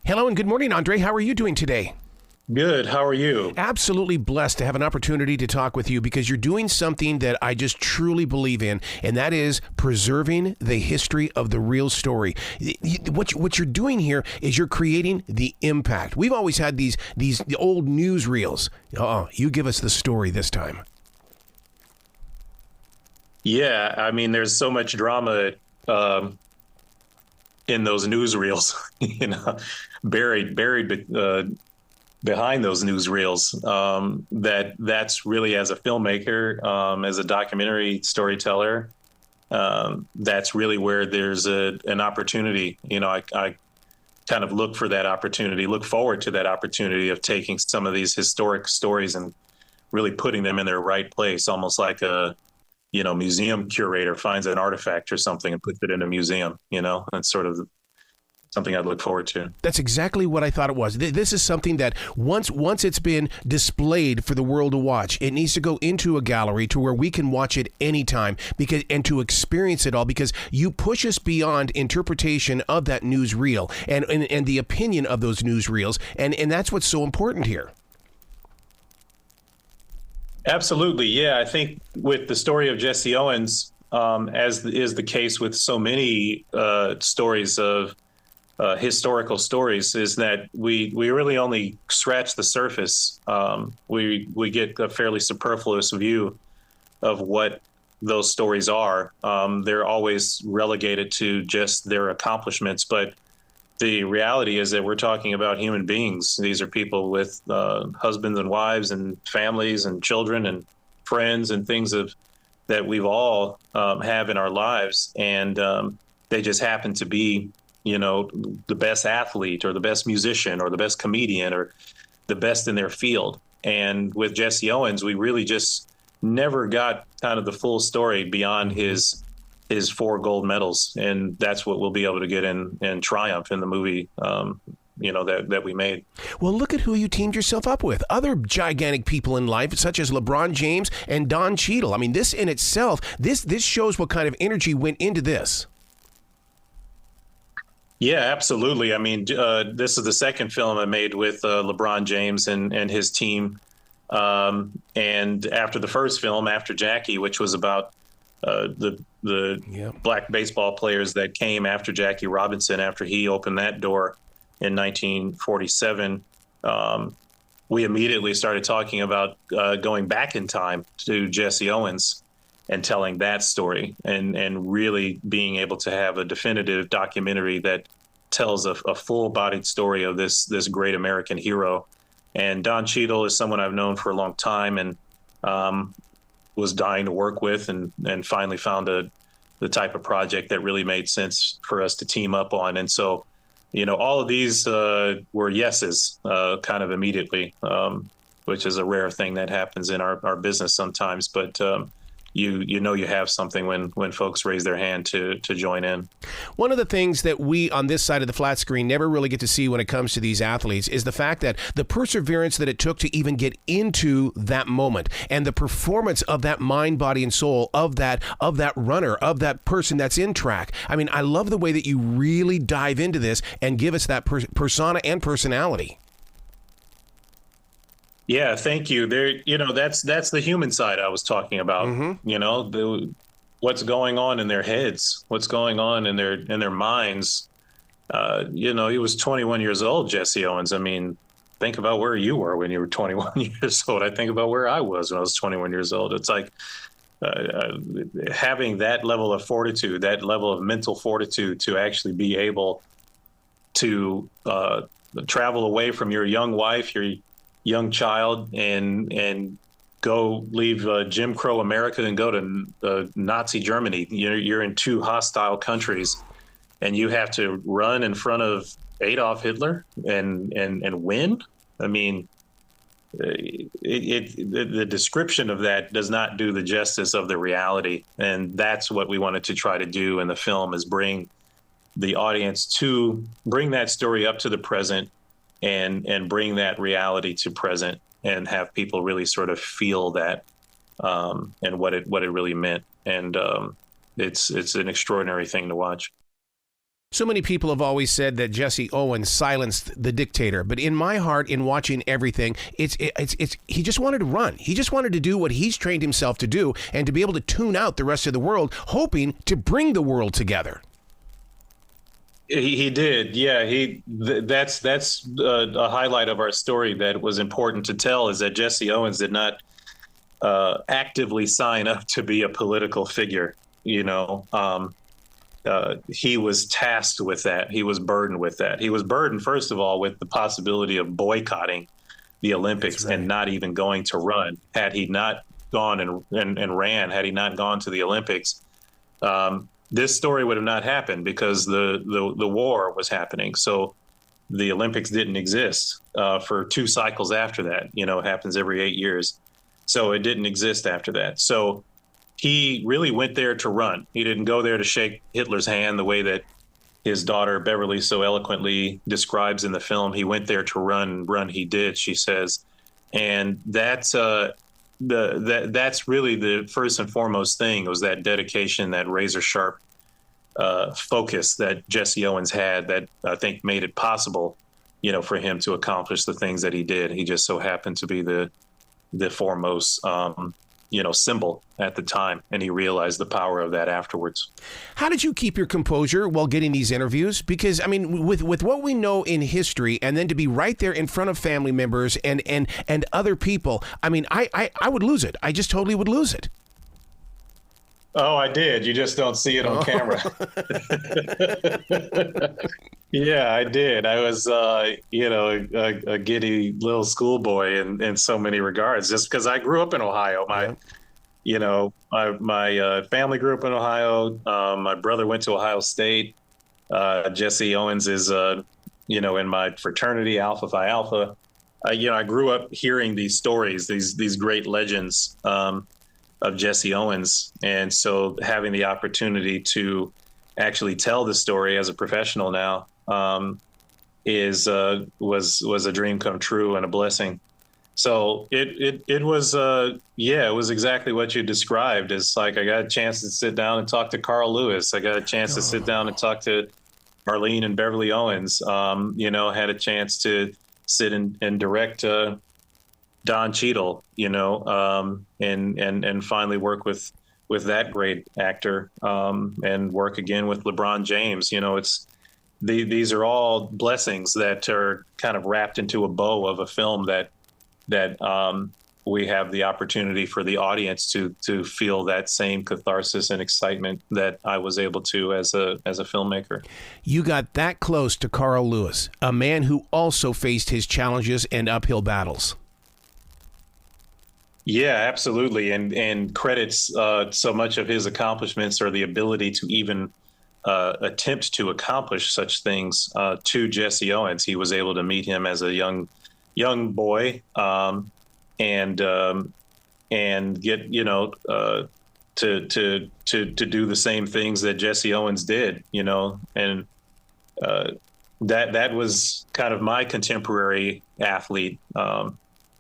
Hello and good morning, Andre. How are you doing today? Good. How are you? Absolutely blessed to have an opportunity to talk with you because you're doing something that I just truly believe in, and that is preserving the history of the real story. What you're doing here is you're creating the impact. We've always had these old newsreels. You give us the story this time. Yeah, I mean, there's so much drama in those newsreels, buried behind those newsreels. That's really, as a filmmaker, as a documentary storyteller, that's really where there's an opportunity. I kind of look for that opportunity, look forward to that opportunity of taking some of these historic stories and really putting them in their right place, almost like a museum curator finds an artifact or something and puts it in a museum. That's sort of something I'd look forward to. That's exactly what I thought it was. This is something that once it's been displayed for the world to watch, it needs to go into a gallery to where we can watch it anytime and to experience it all, because you push us beyond interpretation of that newsreel and the opinion of those newsreels. And that's what's so important here. Absolutely. Yeah, I think with the story of Jesse Owens, as is the case with so many stories of historical stories, is that we really only scratch the surface. We get a fairly superfluous view of what those stories are. They're always relegated to just their accomplishments, but the reality is that we're talking about human beings. These are people with husbands and wives and families and children and friends and things that we've all have in our lives. And they just happen to be, the best athlete or the best musician or the best comedian or the best in their field. And with Jesse Owens, we really just never got kind of the full story beyond his 4 gold medals, and that's what we'll be able to get in Triumph in the movie, that we made. Well, look at who you teamed yourself up with. Other gigantic people in life, such as LeBron James and Don Cheadle. I mean, this in itself, this shows what kind of energy went into this. Yeah, absolutely. I mean, this is the second film I made with LeBron James and his team. And after the first film, After Jackie, which was about the black baseball players that came after Jackie Robinson, after he opened that door in 1947, we immediately started talking about going back in time to Jesse Owens and telling that story and really being able to have a definitive documentary that tells a full-bodied story of this great American hero. And Don Cheadle is someone I've known for a long time and was dying to work with, and finally found the type of project that really made sense for us to team up on. And so, all of these were yeses kind of immediately, which is a rare thing that happens in our business sometimes. But you have something when folks raise their hand to join in. One of the things that we on this side of the flat screen never really get to see when it comes to these athletes is the fact that the perseverance that it took to even get into that moment, and the performance of that mind, body, and soul of that runner, of that person that's in track. I mean, I love the way that you really dive into this and give us that persona and personality. Yeah, thank you. There, that's the human side I was talking about. Mm-hmm. What's going on in their heads, what's going on in their minds. He was 21 years old, Jesse Owens. I mean, think about where you were when you were 21 years old. I think about where I was when I was 21 years old. It's like having that level of fortitude, that level of mental fortitude to actually be able to travel away from your young wife, your young child, and go leave Jim Crow America and go to Nazi Germany. You're in 2 hostile countries, and you have to run in front of Adolf Hitler and win. I mean, the description of that does not do the justice of the reality, and that's what we wanted to try to do in the film, is bring the audience to bring that story up to the present and bring that reality to present, and have people really sort of feel that and what it really meant. And it's an extraordinary thing to watch. So many people have always said that Jesse Owens silenced the dictator, but in my heart, in watching everything, it's he just wanted to run. He just wanted to do what he's trained himself to do, and to be able to tune out the rest of the world, hoping to bring the world together. He did, yeah. That's a highlight of our story that was important to tell, is that Jesse Owens did not actively sign up to be a political figure. He was tasked with that. He was burdened with that. He was burdened, first of all, with the possibility of boycotting the Olympics and not even going to run. Had he not gone and ran, had he not gone to the Olympics, this story would have not happened, because the war was happening. So the Olympics didn't exist for 2 cycles after that. It happens every 8 years. So it didn't exist after that. So he really went there to run. He didn't go there to shake Hitler's hand the way that his daughter Beverly so eloquently describes in the film. He went there to run. He did, she says. And that's that's really the first and foremost thing, was that dedication, that razor sharp focus that Jesse Owens had, that I think made it possible, for him to accomplish the things that he did. He just so happened to be the foremost, symbol at the time, and he realized the power of that afterwards. How did you keep your composure while getting these interviews? Because, I mean, with what we know in history, and then to be right there in front of family members and other people, I mean, I would lose it. I just totally would lose it. Oh, I did. You just don't see it on camera. Yeah, I did. I was, a giddy little schoolboy in so many regards, just because I grew up in Ohio. My family grew up in Ohio. My brother went to Ohio State. Jesse Owens is, in my fraternity, Alpha Phi Alpha. I grew up hearing these stories, these great legends of Jesse Owens. And so having the opportunity to actually tell the story as a professional now was a dream come true and a blessing. So it was exactly what you described. It's like, I got a chance to sit down and talk to Carl Lewis. I got a chance to sit down and talk to Arlene and Beverly Owens. Had a chance to sit and direct Don Cheadle, and finally work with that great actor, and work again with LeBron James. These are all blessings that are kind of wrapped into a bow of a film that we have the opportunity for the audience to feel that same catharsis and excitement that I was able to as a filmmaker. You got that close to Carl Lewis, a man who also faced his challenges and uphill battles. Yeah, absolutely. And credits so much of his accomplishments, or the ability to even attempt to accomplish such things, to Jesse Owens. He was able to meet him as a young boy, and get to do the same things that Jesse Owens did, and that was kind of my contemporary athlete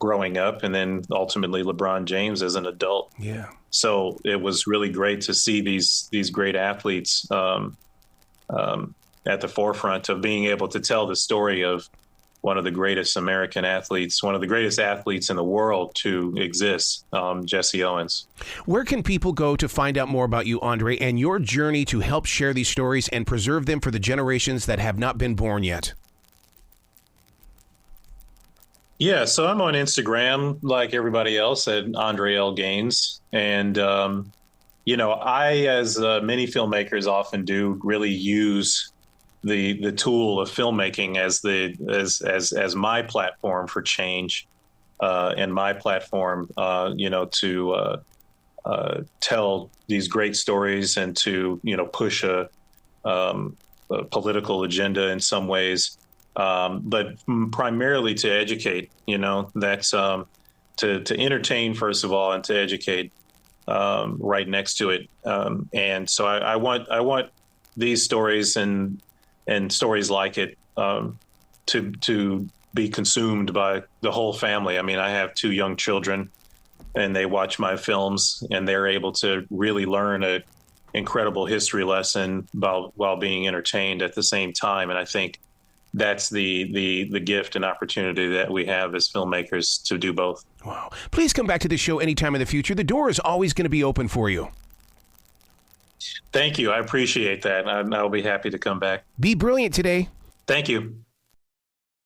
growing up, and then ultimately LeBron James as an adult. Yeah. So it was really great to see these great athletes at the forefront of being able to tell the story of one of the greatest American athletes, one of the greatest athletes in the world to exist, Jesse Owens. Where can people go to find out more about you, Andre, and your journey to help share these stories and preserve them for the generations that have not been born yet? Yeah, so I'm on Instagram like everybody else at Andre L. Gaines. And, I, as many filmmakers often do, really use the tool of filmmaking as my platform for change, and my platform, to tell these great stories and to, push a political agenda in some ways. But primarily to educate, that's to entertain, first of all, and to educate right next to it. And so I want these stories and stories like it to be consumed by the whole family. I mean, I have 2 young children, and they watch my films, and they're able to really learn incredible history lesson while being entertained at the same time. And I think that's the gift and opportunity that we have as filmmakers to do both. Wow. Please come back to the show anytime in the future. The door is always going to be open for you. Thank you. I appreciate that. I'll be happy to come back. Be brilliant today. Thank you.